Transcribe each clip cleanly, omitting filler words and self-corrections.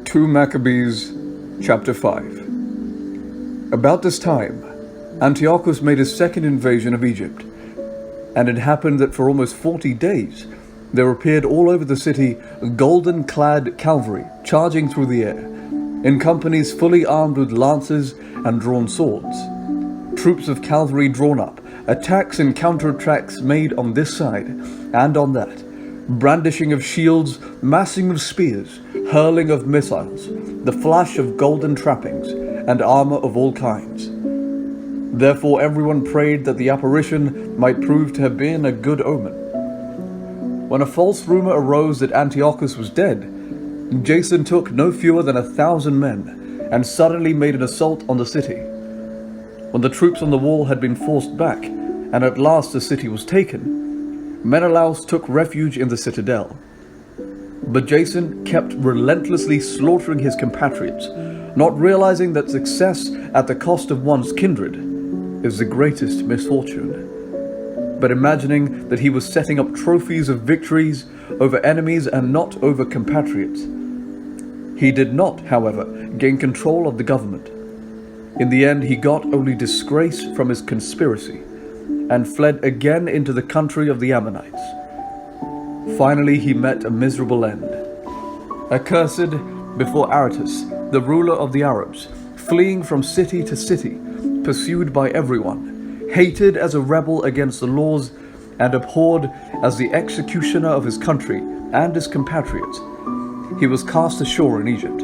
2 Maccabees chapter 5. About this time, Antiochus made his second invasion of Egypt, and it happened that for almost 40 days there appeared all over the city golden-clad cavalry charging through the air, in companies fully armed with lances and drawn swords. Troops of cavalry drawn up, attacks and counterattacks made on this side and on that, brandishing of shields, massing of spears, hurling of missiles, the flash of golden trappings, and armor of all kinds. Therefore everyone prayed that the apparition might prove to have been a good omen. When a false rumor arose that Antiochus was dead, Jason took no fewer than 1,000 men, and suddenly made an assault on the city. When the troops on the wall had been forced back, and at last the city was taken, Menelaus took refuge in the citadel. But Jason kept relentlessly slaughtering his compatriots, not realizing that success at the cost of one's kindred is the greatest misfortune, but imagining that he was setting up trophies of victories over enemies and not over compatriots. He did not, however, gain control of the government. In the end, he got only disgrace from his conspiracy, and fled again into the country of the Ammonites. Finally he met a miserable end. Accursed before Aretas, the ruler of the Arabs, fleeing from city to city, pursued by everyone, hated as a rebel against the laws, and abhorred as the executioner of his country and his compatriots, he was cast ashore in Egypt.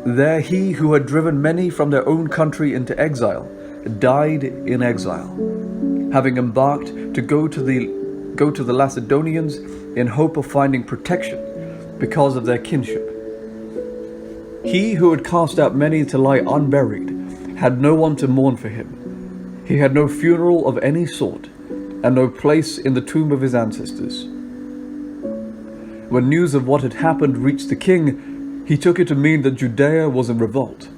There he who had driven many from their own country into exile died in exile, having embarked to go to the Macedonians in hope of finding protection because of their kinship. He who had cast out many to lie unburied had no one to mourn for him. He had no funeral of any sort, and no place in the tomb of his ancestors. When news of what had happened reached the king, he took it to mean that Judea was in revolt.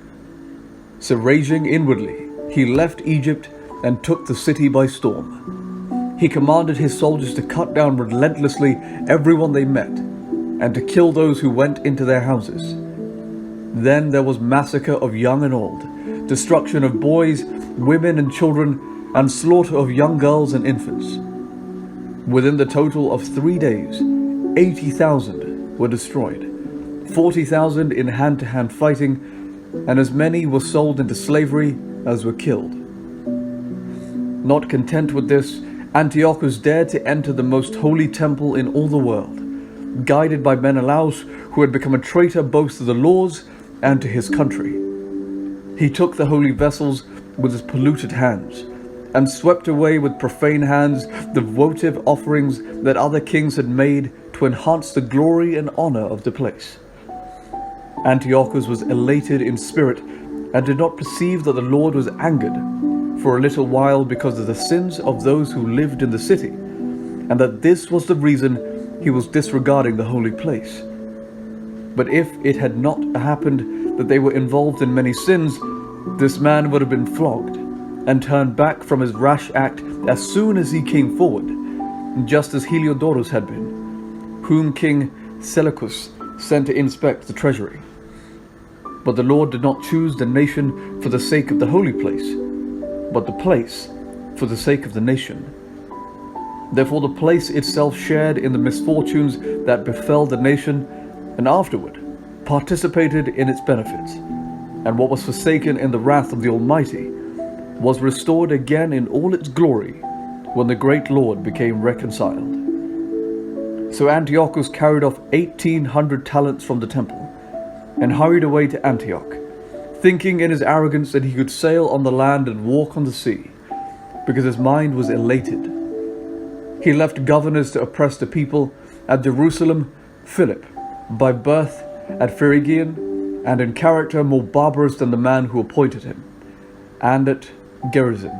So raging inwardly, he left Egypt and took the city by storm. He commanded his soldiers to cut down relentlessly everyone they met, and to kill those who went into their houses. Then there was massacre of young and old, destruction of boys, women and children, and slaughter of young girls and infants. Within the total of 3 days, 80,000 were destroyed, 40,000 in hand-to-hand fighting, and as many were sold into slavery as were killed. Not content with this, Antiochus dared to enter the most holy temple in all the world, guided by Menelaus, who had become a traitor both to the laws and to his country. He took the holy vessels with his polluted hands, and swept away with profane hands the votive offerings that other kings had made to enhance the glory and honor of the place. Antiochus was elated in spirit, and did not perceive that the Lord was angered for a little while because of the sins of those who lived in the city, and that this was the reason he was disregarding the holy place. But if it had not happened that they were involved in many sins, this man would have been flogged and turned back from his rash act as soon as he came forward, just as Heliodorus had been, whom King Seleucus sent to inspect the treasury. But the Lord did not choose the nation for the sake of the holy place, but the place for the sake of the nation. Therefore the place itself shared in the misfortunes that befell the nation, and afterward participated in its benefits. And what was forsaken in the wrath of the Almighty was restored again in all its glory when the great Lord became reconciled. So Antiochus carried off 1,800 talents from the temple, and hurried away to Antioch, thinking in his arrogance that he could sail on the land and walk on the sea, because his mind was elated. He left governors to oppress the people at Jerusalem: Philip, by birth at Phrygian, and in character more barbarous than the man who appointed him, and at Gerizim,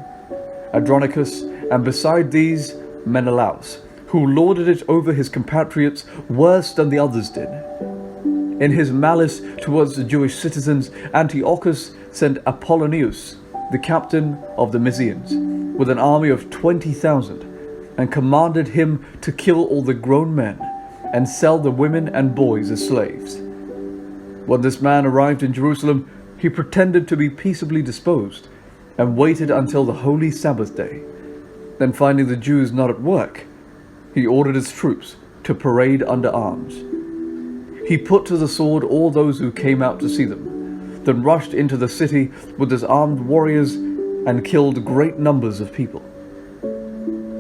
Andronicus, and beside these Menelaus, who lorded it over his compatriots worse than the others did. In his malice towards the Jewish citizens, Antiochus sent Apollonius, the captain of the Mysians, with an army of 20,000, and commanded him to kill all the grown men and sell the women and boys as slaves. When this man arrived in Jerusalem, he pretended to be peaceably disposed and waited until the holy Sabbath day. Then, finding the Jews not at work, he ordered his troops to parade under arms. He put to the sword all those who came out to see them, then rushed into the city with his armed warriors and killed great numbers of people.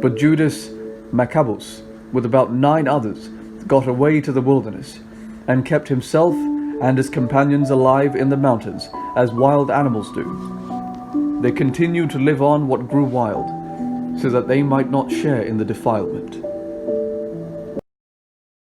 But Judas Maccabees, with about 9 others, got away to the wilderness and kept himself and his companions alive in the mountains as wild animals do. They continued to live on what grew wild, so that they might not share in the defilement.